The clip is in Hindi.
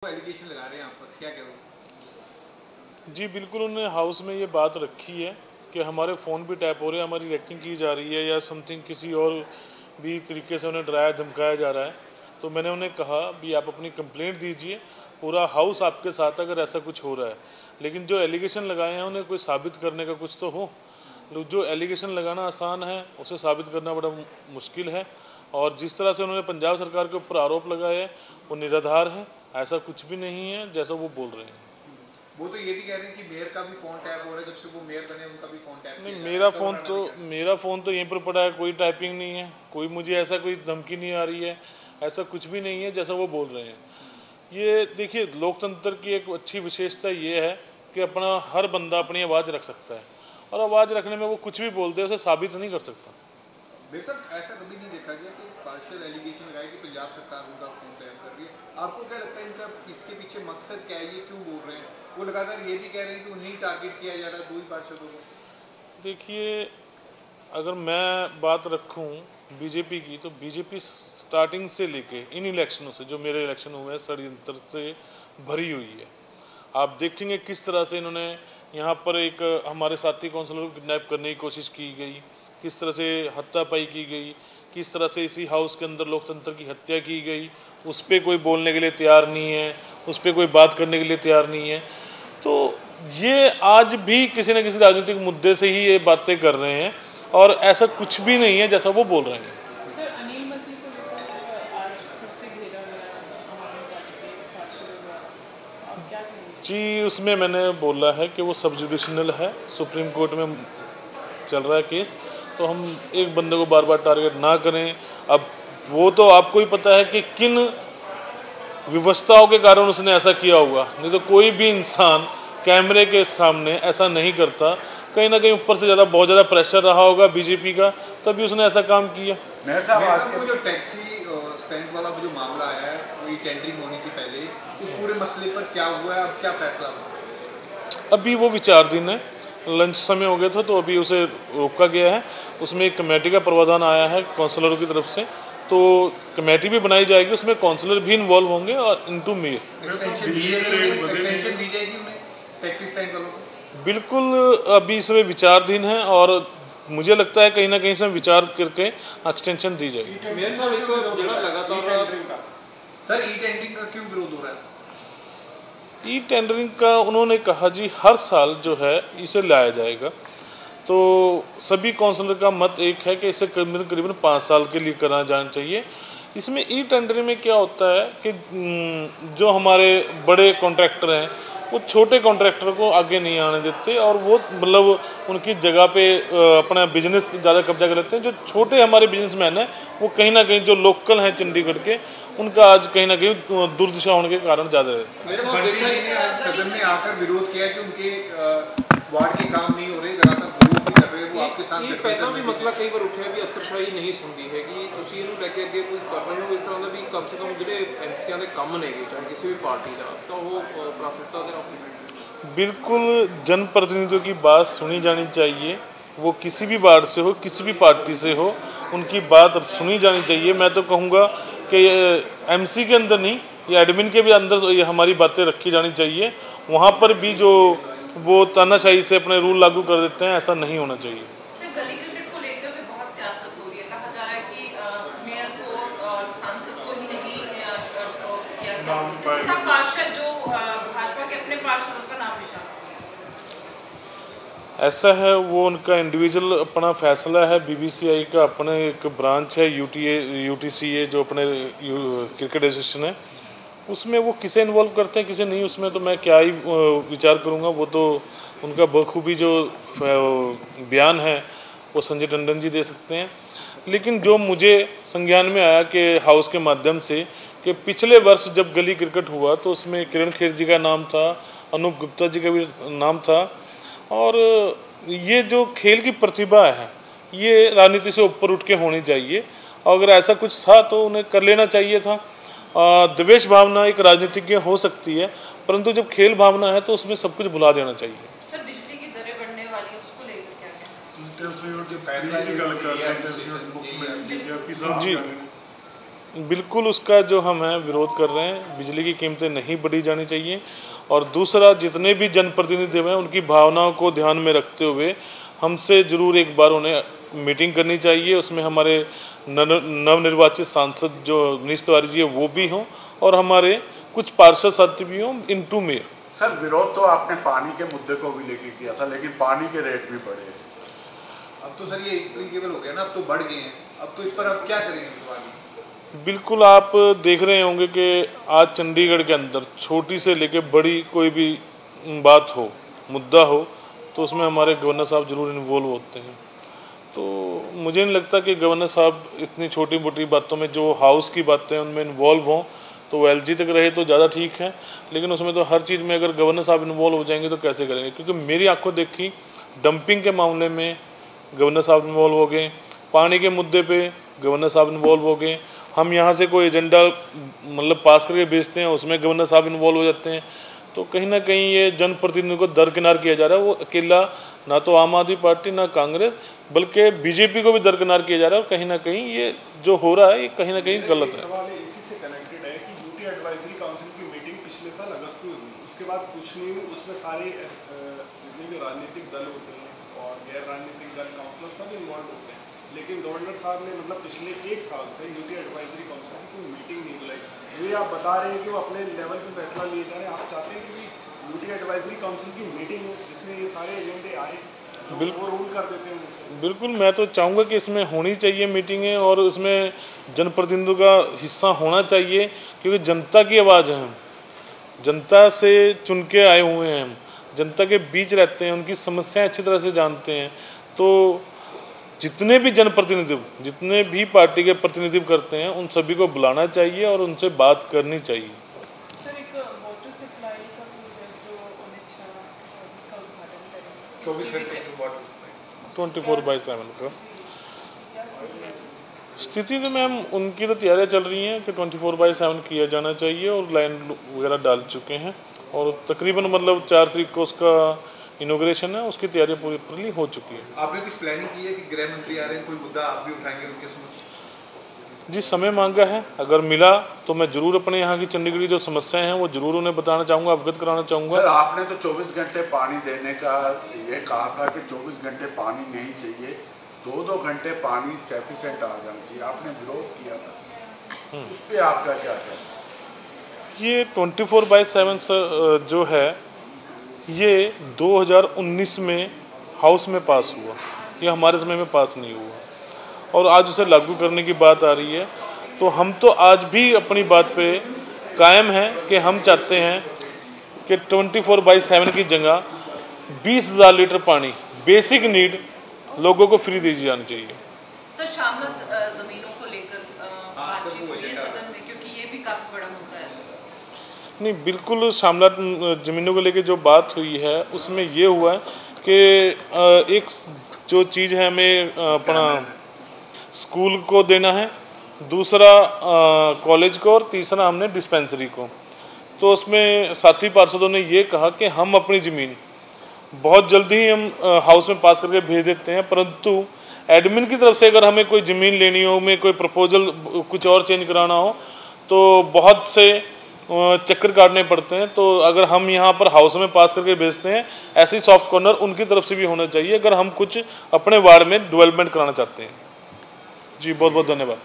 एलिगेशन लगा रहे हैं आप पर, क्या कहोगे? जी बिल्कुल, उन्होंने हाउस में ये बात रखी है कि हमारे फ़ोन भी टैप हो रहे हैं, हमारी रैकिंग की जा रही है या समथिंग किसी और भी तरीके से उन्हें डराया धमकाया जा रहा है। तो मैंने उन्हें कहा भी आप अपनी कंप्लेंट दीजिए, पूरा हाउस आपके साथ अगर ऐसा कुछ हो रहा है। लेकिन जो एलिगेशन लगाए हैं उन्हें कोई साबित करने का कुछ तो हो। जो एलिगेशन लगाना आसान है उसे साबित करना बड़ा मुश्किल है। और जिस तरह से उन्होंने पंजाब सरकार के ऊपर आरोप लगाए हैं वो निराधार हैं, ऐसा कुछ भी नहीं है जैसा वो बोल रहे हैं। वो तो ये भी कह रहे हैं कि मेयर का भी फोन टैप हो रहा है, जब से वो मेयर बने उनका भी फोन टैप नहीं, किया मेरा फ़ोन तो यहीं पर पड़ा है, कोई टाइपिंग नहीं है, कोई मुझे ऐसा कोई धमकी नहीं आ रही है, ऐसा कुछ भी नहीं है जैसा वो बोल रहे हैं। ये देखिए, लोकतंत्र की एक अच्छी विशेषता ये है कि अपना हर बंदा अपनी आवाज़ रख सकता है, और आवाज़ रखने में वो कुछ भी बोल दे उसे साबित नहीं कर सकता। बेशक ऐसा कभी नहीं देखा गया कि पार्शियल एलिगेशन लगाए कि पंजाब सरकार उनका फोन टैप कर रही है। आपको क्या लगता है इनका इसके पीछे मकसद क्या है, ये क्यों बोल रहे हैं? वो लगातार ये भी कह रहे हैं कि उन्हें टारगेट किया जा रहा है, 2 ही पार्षदों को। देखिए, अगर मैं बात रखूं बीजेपी की, तो बीजेपी स्टार्टिंग से लेके इन इलेक्शनों से, जो मेरे इलेक्शन हुए हैं, षड्यंत्र से भरी हुई है। आप देखेंगे किस तरह से इन्होंने यहाँ पर एक हमारे साथी काउंसलर को किडनैप करने की कोशिश की गई, किस तरह से हत्यापाई की गई, किस तरह से इसी हाउस के अंदर लोकतंत्र की हत्या की गई। उस पर कोई बोलने के लिए तैयार नहीं है, उस पर कोई बात करने के लिए तैयार नहीं है। तो ये आज भी किसी न किसी राजनीतिक मुद्दे से ही ये बातें कर रहे हैं, और ऐसा कुछ भी नहीं है जैसा वो बोल रहे हैं। सर, अनिल मसीह को लेकर आज फिर से घेरा गया आम आदमी पार्टी के पार्षदों द्वारा, आप क्या कहेंगे? जी, उसमें मैंने बोला है कि वो सब जुडिशनल है, सुप्रीम कोर्ट में चल रहा है केस, तो हम एक बंदे को बार बार टारगेट ना करें। अब वो तो आपको ही पता है कि किन विवशताओं के कारण उसने ऐसा किया होगा, नहीं तो कोई भी इंसान कैमरे के सामने ऐसा नहीं करता। कहीं ना कहीं ऊपर से बहुत ज़्यादा प्रेशर रहा होगा बीजेपी का, तभी उसने ऐसा काम किया। मेयर साहब को जो टैक्सी स्टैंड वाला जो मामला आया है, वही टेंडरिंग होने से पहले, उस पूरे मसले पर क्या हुआ है, अब क्या फैसला हुआ? अभी वो विचाराधीन है, लंच समय हो गया था तो अभी उसे रोका गया है। उसमें एक कमेटी का प्रावधान आया है काउंसलरों की तरफ से, तो कमेटी भी बनाई जाएगी, उसमें काउंसलर भी इन्वॉल्व होंगे और इनटू मेयर। एक्सटेंशन दी जाएगी उन्हें टैक्सी स्टैंड वालों को? बिल्कुल, अभी इसमें विचाराधीन है और मुझे लगता है कहीं ना कहीं से विचार करके एक्सटेंशन दी जाएगी। मेयर साहब, एक जो लगातार सर ई टेंडरिंग का क्यों विरोध हो रहा है? ई टेंडरिंग का उन्होंने कहा जी हर साल जो है इसे लाया जाएगा, तो सभी काउंसलर का मत एक है कि इसे करीबन 5 साल के लिए करना जाना चाहिए। इसमें ई टेंडरिंग में क्या होता है कि जो हमारे बड़े कॉन्ट्रैक्टर हैं वो छोटे कॉन्ट्रैक्टर को आगे नहीं आने देते, और वो मतलब उनकी जगह पे अपना बिजनेस ज़्यादा कब्जा कर लेते हैं। जो छोटे हमारे बिजनेसमैन हैं वो कहीं ना कहीं जो लोकल हैं चंडीगढ़ के, उनका आज कहीं ना कहीं दुर्दशा होने के कारण ज़्यादा रहता है। सदन में आकर विरोध किया कि उनके वार्ड के काम नहीं हो रहे, लगातार विरोध भी कर रहे हैं, वो आपके साथ ਇਹ ਪਹਿਲਾਂ ਵੀ ਮਸਲਾ ਕਈ ਵਾਰ ਉੱਠਿਆ ਵੀ ਅਫਸਰਸ਼ਾਹੀ ਨਹੀਂ ਸੁਣਦੀ ਹੈਗੀ। ਤੁਸੀਂ ਇਹਨੂੰ ਲੈ ਕੇ ਅੱਗੇ ਕੋਈ ਕਰ ਰਹੇ ਹੋ ਇਸ ਤਰ੍ਹਾਂ ਦਾ ਵੀ ਕਮ ਸੇ ਕਮ ਜਿਹੜੇ ਐਮਸੀਆਂ ਦੇ ਕੰਮ ਨੇਗੇ ਚਾਹੇ ਕਿਸੇ भी पार्टी का, तो वो प्राथमिकता देना? बिल्कुल, जनप्रतिनिधियों की बात सुनी जानी चाहिए, वो किसी भी वार्ड से हो, किसी भी पार्टी से हो, उनकी बात सुनी जानी चाहिए। मैं तो कहूँगा कि एमसी के अंदर नहीं, ये एडमिन के भी अंदर ये हमारी बातें रखी जानी चाहिए। वहाँ पर भी जो वो तानाशाही से अपने रूल लागू कर देते हैं, ऐसा नहीं होना चाहिए। गली क्रिकेट को लेकर भी बहुत सियासत हो रही है, कहा जा रहा है कि मेयर को और सांसद को ही नहीं किया गया, इसके साथ पार्षद जो भाजपा के अपने पार्षदों का नाम निशान। ऐसा है, वो उनका इंडिविजुअल अपना फैसला है। बीबीसीआई का अपने एक ब्रांच है यूटीसीए जो अपने क्रिकेट एसोसिएशन है, उसमें वो किसे इन्वॉल्व करते हैं किसे नहीं, उसमें तो मैं क्या ही विचार करूँगा। वो तो उनका बखूबी जो बयान है वो संजय टंडन जी दे सकते हैं। लेकिन जो मुझे संज्ञान में आया कि हाउस के माध्यम से कि पिछले वर्ष जब गली क्रिकेट हुआ तो उसमें किरण खेर जी का नाम था, अनूप गुप्ता जी का भी नाम था, और ये जो खेल की प्रतिभा है ये राजनीति से ऊपर उठ के होनी चाहिए, और अगर ऐसा कुछ था तो उन्हें कर लेना चाहिए था। द्वेष भावना एक राजनीतिज्ञ हो सकती है, परंतु जब खेल भावना है तो उसमें सब कुछ भुला देना चाहिए। सर, बिजली की दरें बढ़ने वाली है, उसको लेकर क्या कहना? जी बिल्कुल उसका जो हम है विरोध कर रहे हैं। बिजली की कीमतें नहीं बढ़ी जानी चाहिए। और दूसरा, जितने भी जनप्रतिनिधि हैं उनकी भावनाओं को ध्यान में रखते हुए हमसे ज़रूर एक बार उन्हें मीटिंग करनी चाहिए। उसमें हमारे नवनिर्वाचित सांसद जो मनीष तिवारी जी है वो भी हों और हमारे कुछ पार्षद साथी भी हों इन टू मेयर। सर, विरोध तो आपने पानी के मुद्दे को भी लेके किया था, लेकिन पानी के रेट भी बढ़े। अब तो सर ये इनक्रीजेबल हो गया ना, अब तो बढ़ गए हैं, अब तो इस पर अब क्या करेंगे पानी? बिल्कुल, आप देख रहे होंगे कि आज चंडीगढ़ के अंदर छोटी से लेके बड़ी कोई भी बात हो, मुद्दा हो, तो उसमें हमारे गवर्नर साहब ज़रूर इन्वॉल्व होते हैं। तो मुझे नहीं लगता कि गवर्नर साहब इतनी छोटी मोटी बातों में, जो हाउस की बातें हैं उनमें इन्वॉल्व हों। तो वो एलजी तक रहे तो ज़्यादा ठीक है, लेकिन उसमें तो हर चीज़ में अगर गवर्नर साहब इन्वॉल्व हो जाएंगे तो कैसे करेंगे? क्योंकि मेरी आंखों देखी डंपिंग के मामले में गवर्नर साहब इन्वॉल्व हो गए, पानी के मुद्दे पे गवर्नर साहब इन्वॉल्व हो गए, हम यहाँ से कोई एजेंडा मतलब पास करके भेजते हैं उसमें गवर्नर साहब इन्वॉल्व हो जाते हैं। तो कहीं ना कहीं ये जनप्रतिनिधियों को दरकिनार किया जा रहा है। वो अकेला ना तो आम आदमी पार्टी ना कांग्रेस, बल्कि बीजेपी को भी दरकिनार किया जा रहा है। और कहीं ना कहीं ये जो हो रहा है ये कहीं ना कहीं गलत है। सवाल इसी से कनेक्टेड है कि यूटी एडवाइजरी काउंसिल की मीटिंग पिछले साल अगस्त में हुई, उसके बाद कुछ नहीं हुई। उसमें सारे जितने भी राजनीतिक दल होते हैं और गैर राजनीतिक दल काउंसिलर सब इन्वॉल्व होते हैं, लेकिन गवर्नर साहब ने मतलब पिछले 1 साल से यूटी एडवाइजरी काउंसिल की कोई मीटिंग नहीं बुलाई। ये आप बता रहे हैं कि वो अपने लेवल पे फैसला लिए जा रहे हैं, आप चाहते हैं कि यूटी एडवाइजरी काउंसिल की मीटिंग हो जिसमें ये सारे एजेंडे आए, वो रूल कर देते हैं। बिल्कुल, मैं तो चाहूँगा कि इसमें होनी चाहिए मीटिंगें और उसमें जनप्रतिनिधियों का हिस्सा होना चाहिए, क्योंकि जनता की आवाज़ है। हम जनता से चुन के आए हुए हैं, हम जनता के बीच रहते हैं, उनकी समस्याएं अच्छी तरह से जानते हैं। तो जितने भी जनप्रतिनिधित्व, जितने भी पार्टी के प्रतिनिधित्व करते हैं, उन सभी को बुलाना चाहिए और उनसे बात करनी चाहिए। सर, एक वाटर सप्लाई का प्रोजेक्ट जो अमित शाह जिसका उद्घाटन करेंगे 24 घंटे की वाटर 24/7 का स्थिति तो मैम उनकी तो तैयारियां चल रही हैं कि 24/7 किया जाना चाहिए और लाइन वगैरह डाल चुके हैं और तकरीबन मतलब 4 तारीख को उसका इनॉग्रेशन है, उसकी तैयारी पूरी हो चुकी है। आपने कुछ प्लानिंग की है कि गृह मंत्री आ रहे हैं, कोई मुद्दा आप भी उठाएंगे उनके समक्ष? जी, समय मांगा है, अगर मिला तो मैं ज़रूर अपने यहाँ की चंडीगढ़ की जो समस्याएं हैं वो ज़रूर उन्हें बताना चाहूँगा, अवगत कराना चाहूँगा। सर, आपने तो 24 घंटे पानी देने का ये कहा था कि 24 घंटे पानी नहीं चाहिए, 2-2 घंटे पानी सफिशेंट आ जाना चाहिए, आपने विरोध किया था, उस पर आपका क्या कहना है? ये 24/7 जो है ये 2019 में हाउस में पास हुआ, ये हमारे समय में पास नहीं हुआ और आज उसे लागू करने की बात आ रही है। तो हम तो आज भी अपनी बात पे कायम हैं कि हम चाहते हैं कि 24/7 की जगह 20,000 लीटर पानी बेसिक नीड लोगों को फ्री दी जानी चाहिए। सर, शामत जमीनों को लेकर बातचीत हुई है सदन में, क्योंकि ये भी काफी बड़ा मुद्दा है। नहीं, बिल्कुल शामलात ज़मीनों को लेकर जो बात हुई है उसमें ये हुआ है कि एक जो चीज़ है हमें अपना स्कूल को देना है, दूसरा कॉलेज को और तीसरा हमने डिस्पेंसरी को। तो उसमें साथी पार्षदों ने ये कहा कि हम अपनी ज़मीन बहुत जल्दी ही हम हाउस में पास करके भेज देते हैं, परंतु एडमिन की तरफ से अगर हमें कोई ज़मीन लेनी हो, में कोई प्रपोजल कुछ और चेंज कराना हो तो बहुत से चक्कर काटने पड़ते हैं। तो अगर हम यहाँ पर हाउस में पास करके भेजते हैं, ऐसे ही सॉफ्ट कॉर्नर उनकी तरफ से भी होना चाहिए अगर हम कुछ अपने वार्ड में डेवलपमेंट कराना चाहते हैं। जी, बहुत बहुत धन्यवाद।